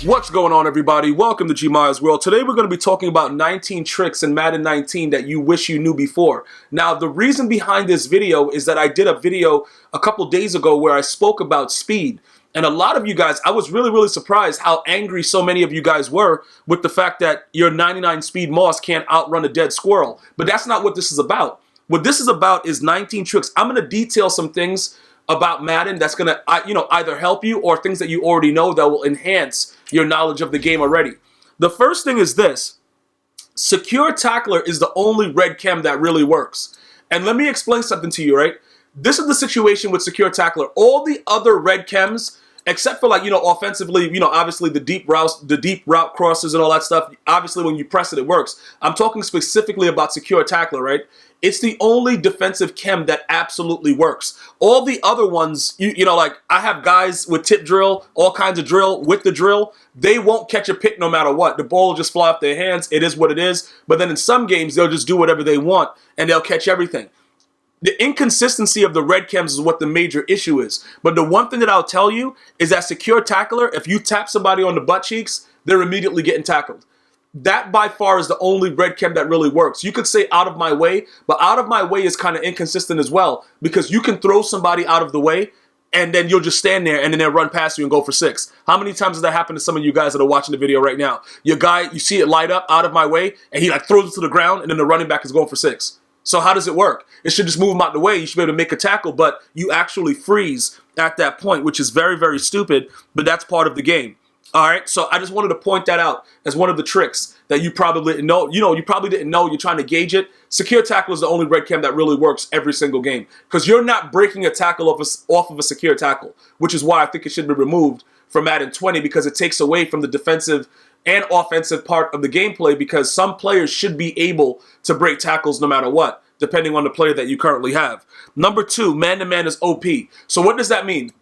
What's going on, everybody? Welcome to GmiasWorld. Today we're going to be talking about 19 tricks in Madden 19 that you wish you knew before. Now, the reason behind this video is that I did a video a couple days ago where I spoke about speed. And a lot of you guys, I was really surprised how angry so many of you guys were with the fact that your 99 speed moss can't outrun a dead squirrel. But that's not what this is about. What this is about is 19 tricks. I'm going to detail some things about Madden that's going to, either help you or things that you already know that will enhance your knowledge of the game already. The first thing is this. Secure Tackler is the only red chem that really works. And let me explain something to you, right? This is the situation with Secure Tackler. All the other red chems, except for offensively, obviously the deep route crosses and all that stuff, obviously when you press it, it works. I'm talking specifically about Secure Tackler, right? It's the only defensive chem that absolutely works. All the other ones, like I have guys with tip drill, all kinds of drill, with the drill, they won't catch a pick no matter what. The ball will just fly off their hands. It is what it is. But then in some games, they'll just do whatever they want and they'll catch everything. The inconsistency of the red chems is what the major issue is. But the one thing that I'll tell you is that Secure Tackler, if you tap somebody on the butt cheeks, they're immediately getting tackled. That by far is the only red chem that really works. You could say out of my way, but out of my way is kind of inconsistent as well because you can throw somebody out of the way and then you'll just stand there and then they'll run past you and go for 6. How many times has that happened to some of you guys that are watching the video right now? Your guy, you see it light up out of my way and he throws it to the ground and then the running back is going for 6. So how does it work? It should just move him out the way. You should be able to make a tackle, but you actually freeze at that point, which is very stupid, but that's part of the game. All right, so I just wanted to point that out as one of the tricks that you probably didn't know. You probably didn't know. You're trying to gauge it. Secure Tackle is the only red chem that really works every single game because you're not breaking a tackle off of a Secure Tackle, which is why I think it should be removed from Madden 20 because it takes away from the defensive and offensive part of the gameplay because some players should be able to break tackles no matter what, depending on the player that you currently have. Number 2, man-to-man is OP. So what does that mean?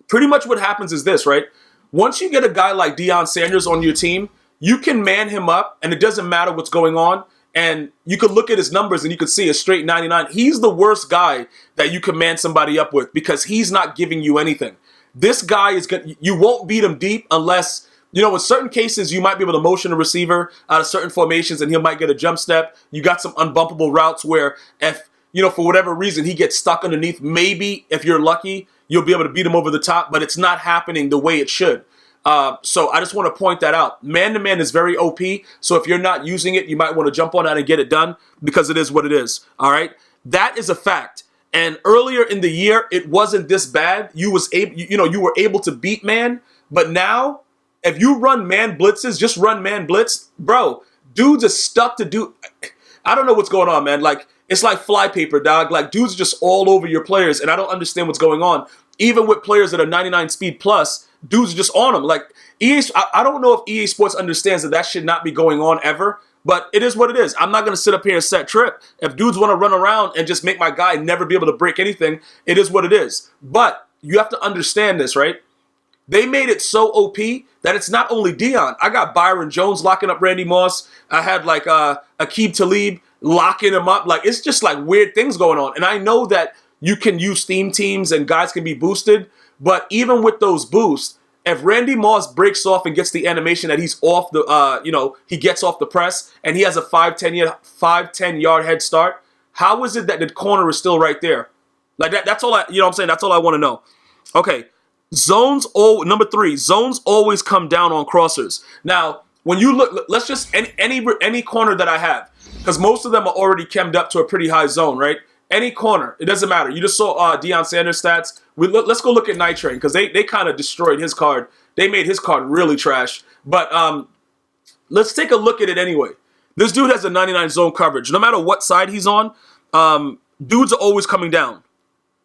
Pretty much what happens is this, right? Once you get a guy like Deion Sanders on your team, you can man him up, and it doesn't matter what's going on. And you could look at his numbers, and you could see a straight 99. He's the worst guy that you can man somebody up with because he's not giving you anything. This guy is good. You won't beat him deep unless, in certain cases, you might be able to motion a receiver out of certain formations, and he might get a jump step. You got some unbumpable routes where if, for whatever reason, he gets stuck underneath, maybe if you're lucky, you'll be able to beat him over the top, but it's not happening the way it should. So I just want to point that out. Man-to-man is very OP, so if you're not using it, you might want to jump on that and get it done because it is what it is, all right? That is a fact. And earlier in the year, it wasn't this bad. You were able to beat man, but now, if you run man blitzes, just run man blitz, bro, dudes are stuck to do. I don't know what's going on, man. Like, it's like flypaper, dog. Like, dudes are just all over your players, and I don't understand what's going on. Even with players that are 99 speed plus, dudes are just on them. Like, I don't know if EA Sports understands that should not be going on ever, but it is what it is. I'm not going to sit up here and set trip. If dudes want to run around and just make my guy never be able to break anything, it is what it is. But you have to understand this, right? They made it so OP that it's not only Deion. I got Byron Jones locking up Randy Moss. I had Aqib Talib locking him up. Like, it's just like weird things going on. And I know that you can use theme teams and guys can be boosted, but even with those boosts, if Randy Moss breaks off and gets the animation that he's off the, he gets off the press and he has a 5-10 yard head start, how is it that the corner is still right there? Like that's all I'm saying. That's all I want to know. Okay. Number 3, zones always come down on crossers. Now, when you look, let's just, any corner that I have, because most of them are already chemmed up to a pretty high zone, right? Any corner, it doesn't matter. You just saw Deion Sanders stats. Let's go look at Night Train, because they kind of destroyed his card. They made his card really trash. But let's take a look at it anyway. This dude has a 99 zone coverage. No matter what side he's on, dudes are always coming down,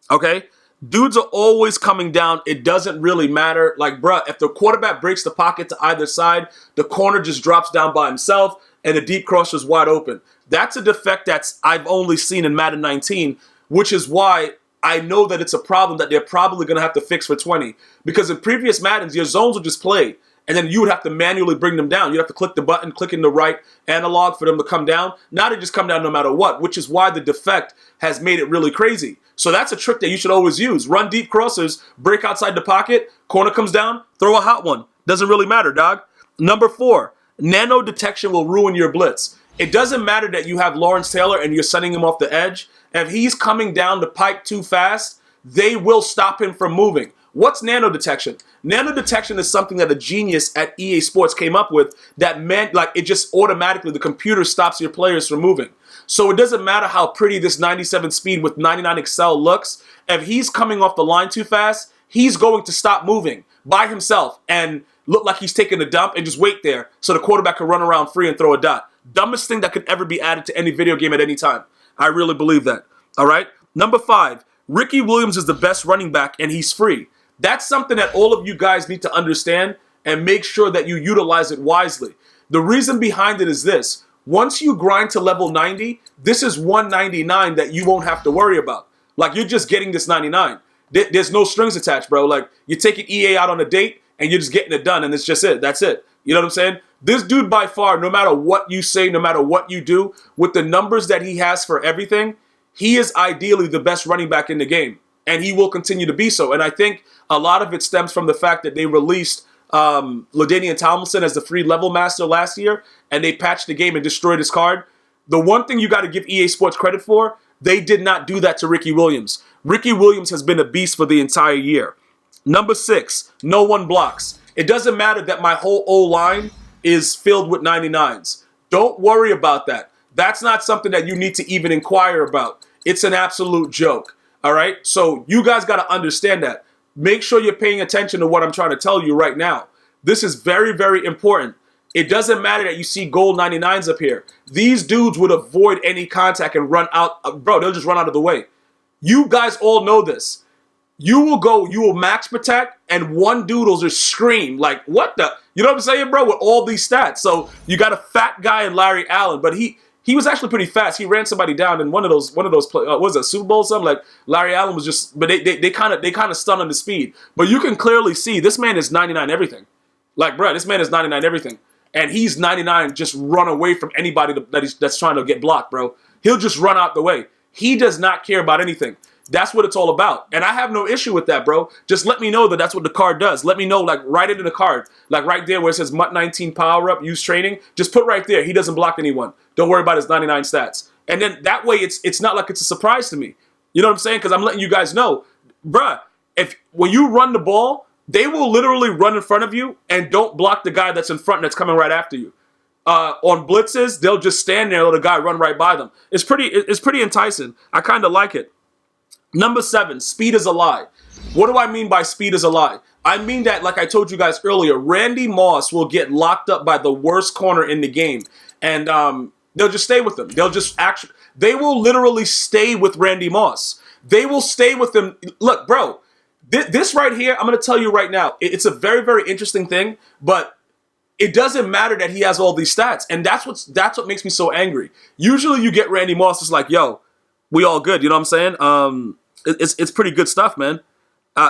okay? Dudes are always coming down. It doesn't really matter. Like, bruh, if the quarterback breaks the pocket to either side, the corner just drops down by himself, and the deep crosser is wide open. That's a defect I've only seen in Madden 19, which is why I know that it's a problem that they're probably going to have to fix for 20. Because in previous Maddens, your zones will just play. and then you would have to manually bring them down. You'd have to click the button, click in the right analog for them to come down. Now they just come down no matter what, which is why the defect has made it really crazy. So that's a trick that you should always use. Run deep crossers, break outside the pocket, corner comes down, throw a hot one. Doesn't really matter, dog. Number 4, nano detection will ruin your blitz. It doesn't matter that you have Lawrence Taylor and you're sending him off the edge. If he's coming down the pipe too fast, they will stop him from moving. What's nano detection? Nano detection is something that a genius at EA Sports came up with that meant like it just automatically, the computer stops your players from moving. So it doesn't matter how pretty this 97 speed with 99 excel looks. If he's coming off the line too fast, he's going to stop moving by himself and look like he's taking a dump and just wait there so the quarterback can run around free and throw a dot. Dumbest thing that could ever be added to any video game at any time. I really believe that. All right. Number 5, Ricky Williams is the best running back and he's free. That's something that all of you guys need to understand and make sure that you utilize it wisely. The reason behind it is this. Once you grind to level 90, this is 199 that you won't have to worry about. Like, you're just getting this 99. There's no strings attached, bro. Like, you're taking EA out on a date and you're just getting it done and it's just it. That's it. You know what I'm saying? This dude by far, no matter what you say, no matter what you do, with the numbers that he has for everything, he is ideally the best running back in the game. And he will continue to be so. And I think a lot of it stems from the fact that they released LaDainian Tomlinson as the free level master last year, and they patched the game and destroyed his card. The one thing you got to give EA Sports credit for, they did not do that to Ricky Williams. Ricky Williams has been a beast for the entire year. Number 6, no one blocks. It doesn't matter that my whole O-line is filled with 99s. Don't worry about that. That's not something that you need to even inquire about. It's an absolute joke. All right? So you guys got to understand that. Make sure you're paying attention to what I'm trying to tell you right now. This is very, very important. It doesn't matter that you see gold 99s up here. These dudes would avoid any contact and run out. Bro, they'll just run out of the way. You guys all know this. You will max protect, and one dude will just scream like, what the? You know what I'm saying, bro? With all these stats. So you got a fat guy in Larry Allen, but he was actually pretty fast. He ran somebody down in one of those play, what was it, Super Bowl or something? Like, Larry Allen was just, but they kind of stunned on the speed. But you can clearly see this man is 99 everything. Like, bro, this man is 99 everything. And he's 99 just run away from anybody that's trying to get blocked, bro. He'll just run out the way. He does not care about anything. That's what it's all about. And I have no issue with that, bro. Just let me know that that's what the card does. Let me know, like, write it in the card. Like, right there where it says MUT 19 power up, use training. Just put right there, he doesn't block anyone. Don't worry about his 99 stats. And then that way, it's not like it's a surprise to me. You know what I'm saying? Because I'm letting you guys know. Bruh, when you run the ball, they will literally run in front of you and don't block the guy that's in front that's coming right after you. On blitzes, they'll just stand there and let the guy run right by them. It's pretty enticing. I kind of like it. Number 7, speed is a lie. What do I mean by speed is a lie? I mean that, like I told you guys earlier, Randy Moss will get locked up by the worst corner in the game. And they'll just stay with him. They will literally stay with Randy Moss. They will stay with him. Look, bro, this right here, I'm going to tell you right now, it's a very, very interesting thing, but it doesn't matter that he has all these stats. And that's what makes me so angry. Usually you get Randy Moss, it's like, yo, we all good. You know what I'm saying? It's pretty good stuff, man. I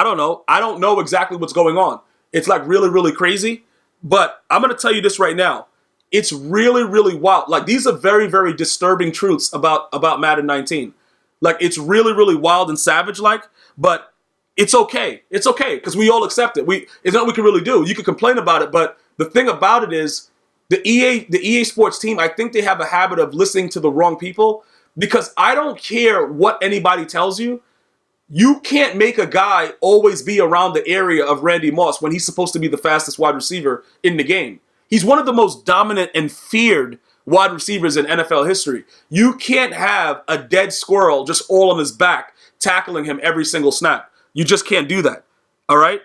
don't know. I don't know exactly what's going on. It's like really, really crazy. But I'm going to tell you this right now. It's really, really wild. Like, these are very, very disturbing truths about Madden 19. Like, it's really, really wild and savage-like, but it's okay. It's okay, because we all accept it. It's nothing we can really do. You can complain about it, but the thing about it is the EA Sports team, I think they have a habit of listening to the wrong people. Because I don't care what anybody tells you, you can't make a guy always be around the area of Randy Moss when he's supposed to be the fastest wide receiver in the game. He's one of the most dominant and feared wide receivers in NFL history. You can't have a dead squirrel just all on his back tackling him every single snap. You just can't do that. All right?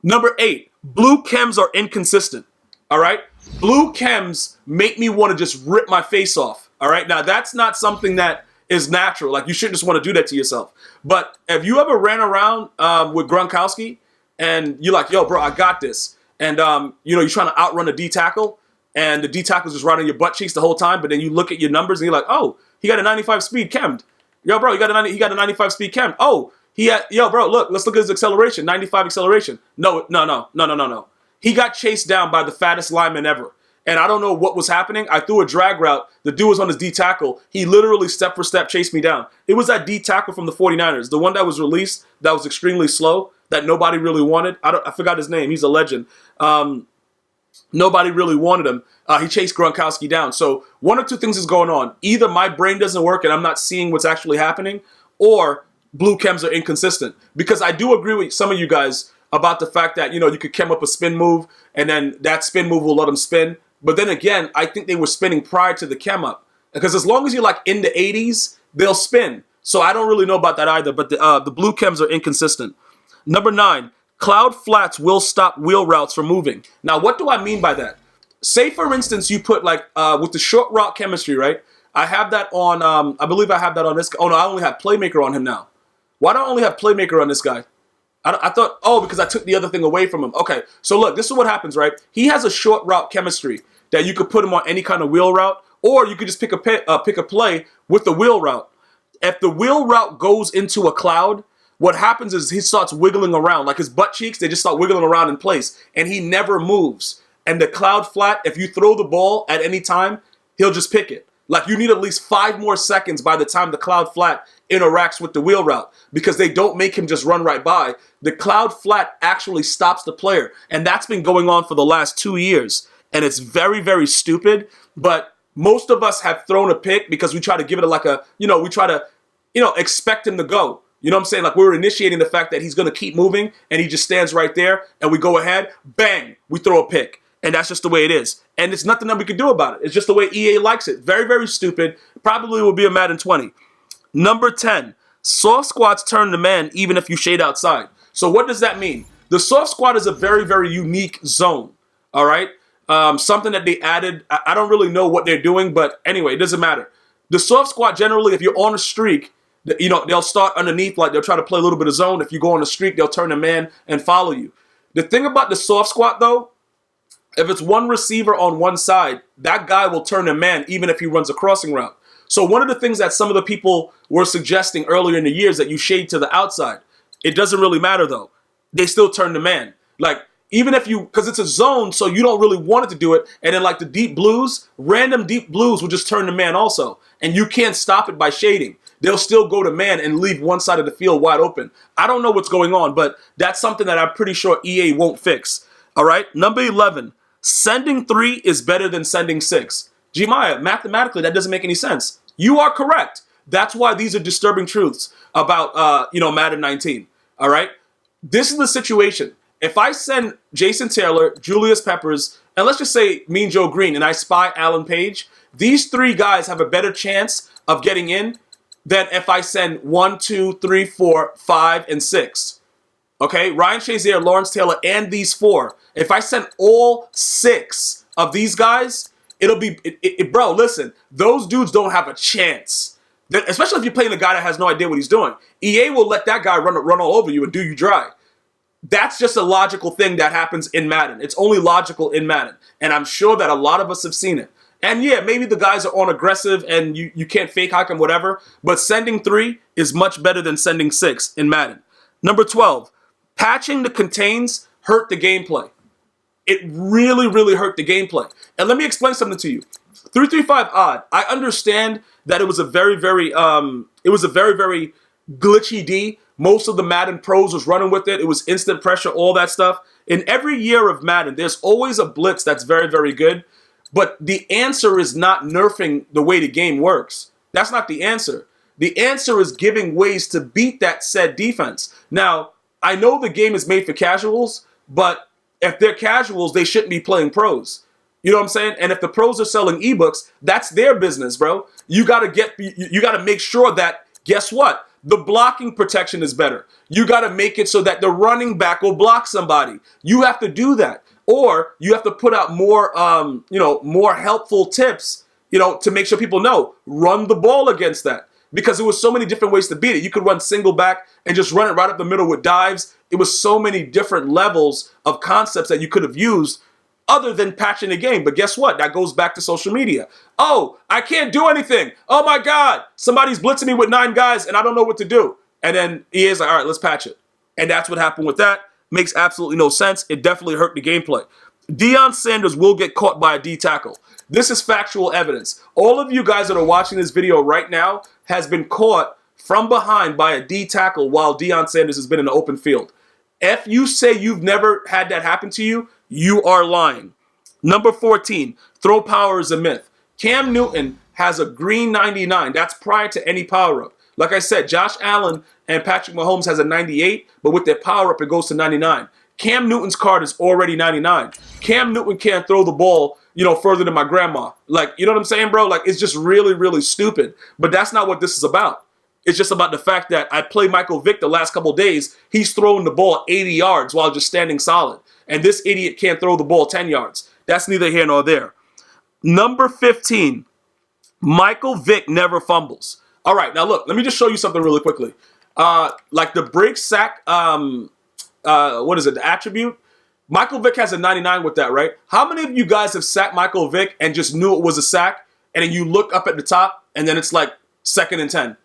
Number 8, blue chems are inconsistent. All right? Blue chems make me want to just rip my face off. All right, now that's not something that is natural. Like, you shouldn't just want to do that to yourself. But if you ever ran around with Gronkowski and you're like, yo, bro, I got this. And, you're trying to outrun a D tackle and the D tackle's just right on your butt cheeks the whole time. But then you look at your numbers and you're like, oh, he got a 95 speed chemmed. Yo, bro, he got a 95 speed chem. Oh, yo, bro, let's look at his acceleration, 95 acceleration. No. He got chased down by the fattest lineman ever. And I don't know what was happening. I threw a drag route. The dude was on his D tackle. He literally step for step chased me down. It was that D tackle from the 49ers, the one that was released that was extremely slow, that nobody really wanted. I forgot his name. He's a legend. Nobody really wanted him. He chased Gronkowski down. So one or two things is going on. Either my brain doesn't work and I'm not seeing what's actually happening, or blue chems are inconsistent. Because I do agree with some of you guys about the fact that, you could chem up a spin move and then that spin move will let them spin. But then again, I think they were spinning prior to the chem up. Because as long as you're like in the 80s, they'll spin. So I don't really know about that either. But the blue chems are inconsistent. Number 9, cloud flats will stop wheel routes from moving. Now, what do I mean by that? Say, for instance, you put like with the short route chemistry, right? I have that on, I believe I have that on this. Oh, no, I only have Playmaker on him now. Why do I only have Playmaker on this guy? I thought, because I took the other thing away from him. Okay, so look, this is what happens, right? He has a short route chemistry that you could put him on any kind of wheel route, or you could just pick a play with the wheel route. If the wheel route goes into a cloud, what happens is he starts wiggling around. Like his butt cheeks, they just start wiggling around in place, and he never moves. And the cloud flat, if you throw the ball at any time, he'll just pick it. Like you need at least 5 more seconds by the time the cloud flat interacts with the wheel route, because they don't make him just run right by. The cloud flat actually stops the player, and that's been going on for the last 2 years. And it's very, very stupid, but most of us have thrown a pick because we try to give it like a, we try to, expect him to go. You know what I'm saying? Like we're initiating the fact that he's going to keep moving and he just stands right there and we go ahead, bang, we throw a pick. And that's just the way it is. And it's nothing that we can do about it. It's just the way EA likes it. Very, very stupid. Probably will be a Madden 20. Number 10, soft squats turn to man even if you shade outside. So what does that mean? The soft squat is a very, very unique zone. All right? Something that they added. I don't really know what they're doing, but anyway, it doesn't matter. The soft squat, generally, if you're on a streak, they'll start underneath, like they'll try to play a little bit of zone. If you go on a streak, they'll turn a man and follow you. The thing about the soft squat, though, if it's one receiver on one side, that guy will turn a man even if he runs a crossing route. So one of the things that some of the people were suggesting earlier in the year is that you shade to the outside. It doesn't really matter, though. They still turn the man. Like, even if because it's a zone, so you don't really want it to do it. And then like the deep blues, random deep blues will just turn the man also. And you can't stop it by shading. They'll still go to man and leave one side of the field wide open. I don't know what's going on, but that's something that I'm pretty sure EA won't fix. All right, number 11, sending 3 is better than sending 6. Gmia, mathematically, that doesn't make any sense. You are correct. That's why these are disturbing truths about, Madden 19. All right, this is the situation. If I send Jason Taylor, Julius Peppers, and let's just say Mean Joe Green, and I spy Alan Page, these 3 guys have a better chance of getting in than if I send 1, 2, 3, 4, 5, and 6. Okay, Ryan Shazier, Lawrence Taylor, and these 4. If I send all 6 of these guys, it'll be, bro, listen, those dudes don't have a chance. Especially if you're playing a guy that has no idea what he's doing. EA will let that guy run all over you and do you dry. That's just a logical thing that happens in Madden. It's only logical in Madden. And I'm sure that a lot of us have seen it. And yeah, maybe the guys are on aggressive and you can't fake hike them, whatever. But sending 3 is much better than sending 6 in Madden. Number 12, patching the contains hurt the gameplay. It really, really hurt the gameplay. And let me explain something to you. 335 odd. I understand that it was a very, very glitchy D. Most of the Madden pros was running with it. It was instant pressure, all that stuff. In every year of Madden, there's always a blitz that's very, very good. But the answer is not nerfing the way the game works. That's not the answer. The answer is giving ways to beat that said defense. Now, I know the game is made for casuals, but if they're casuals, they shouldn't be playing pros. You know what I'm saying? And if the pros are selling ebooks, that's their business, bro. You gotta make sure that, guess what? The blocking protection is better. You got to make it so that the running back will block somebody. You have to do that. Or you have to put out more, more helpful tips, to make sure people know, run the ball against that. Because there was so many different ways to beat it. You could run single back and just run it right up the middle with dives. It was so many different levels of concepts that you could have used other than patching the game. But guess what? That goes back to social media. Oh, I can't do anything. Oh my God, somebody's blitzing me with 9 guys and I don't know what to do. And then EA's like, all right, let's patch it. And that's what happened with that. makes absolutely no sense. It definitely hurt the gameplay. Deion Sanders will get caught by a D tackle. This is factual evidence. All of you guys that are watching this video right now has been caught from behind by a D tackle while Deion Sanders has been in the open field. If you say you've never had that happen to you, you are lying. Number 14, throw power is a myth. Cam Newton has a green 99. That's prior to any power-up. Like I said, Josh Allen and Patrick Mahomes has a 98, but with their power-up, it goes to 99. Cam Newton's card is already 99. Cam Newton can't throw the ball, further than my grandma. Like, you know what I'm saying, bro? Like, it's just really, really stupid. But that's not what this is about. It's just about the fact that I played Michael Vick the last couple of days. He's throwing the ball 80 yards while just standing solid. And this idiot can't throw the ball 10 yards. That's neither here nor there. Number 15, Michael Vick never fumbles. All right, now look, let me just show you something really quickly. Like the break sack, what is it, the attribute? Michael Vick has a 99 with that, right? How many of you guys have sacked Michael Vick and just knew it was a sack, and then you look up at the top, and then it's like 2nd and 10?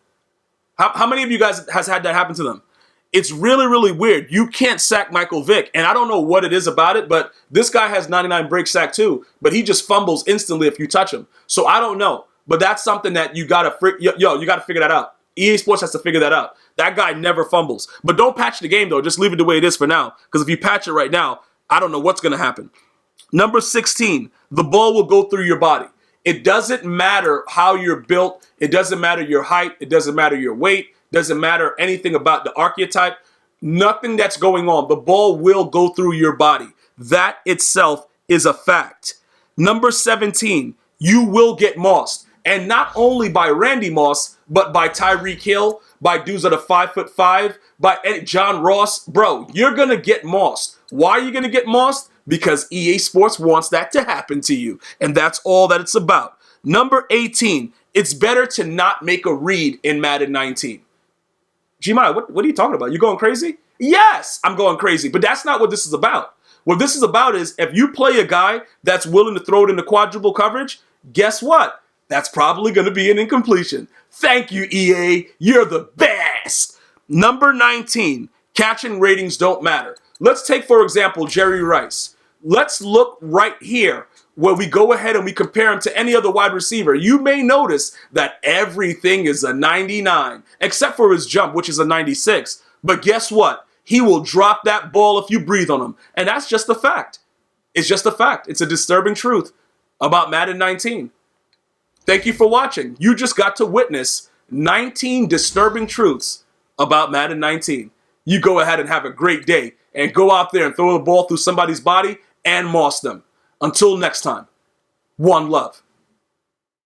How many of you guys has had that happen to them? It's really, really weird. You can't sack Michael Vick, and I don't know what it is about it, but this guy has 99 break sack too, but he just fumbles instantly if you touch him. So I don't know, but that's something that you gotta you gotta figure that out. EA Sports has to figure that out. That guy never fumbles. But don't patch the game though. Just leave it the way it is for now, because if you patch it right now, I don't know what's gonna happen. Number 16, the ball will go through your body. It doesn't matter how you're built. It doesn't matter your height. It doesn't matter your weight. Doesn't matter anything about the archetype. Nothing that's going on. The ball will go through your body. That itself is a fact. Number 17, you will get mossed. And not only by Randy Moss, but by Tyreek Hill, by dudes that are 5'5", by John Ross. Bro, you're going to get mossed. Why are you going to get mossed? Because EA Sports wants that to happen to you. And that's all that it's about. Number 18, it's better to not make a read in Madden 19. Gmias, what are you talking about? You going crazy? Yes, I'm going crazy, but that's not what this is about. What this is about is if you play a guy that's willing to throw it into quadruple coverage, guess what? That's probably going to be an incompletion. Thank you, EA. You're the best. Number 19, catching ratings don't matter. Let's take, for example, Jerry Rice. Let's look right here where we go ahead and we compare him to any other wide receiver. You may notice that everything is a 99, except for his jump, which is a 96. But guess what? He will drop that ball if you breathe on him. And that's just a fact. It's just a fact. It's a disturbing truth about Madden 19. Thank you for watching. You just got to witness 19 disturbing truths about Madden 19. You go ahead and have a great day and go out there and throw the ball through somebody's body and moss them. Until next time, one love.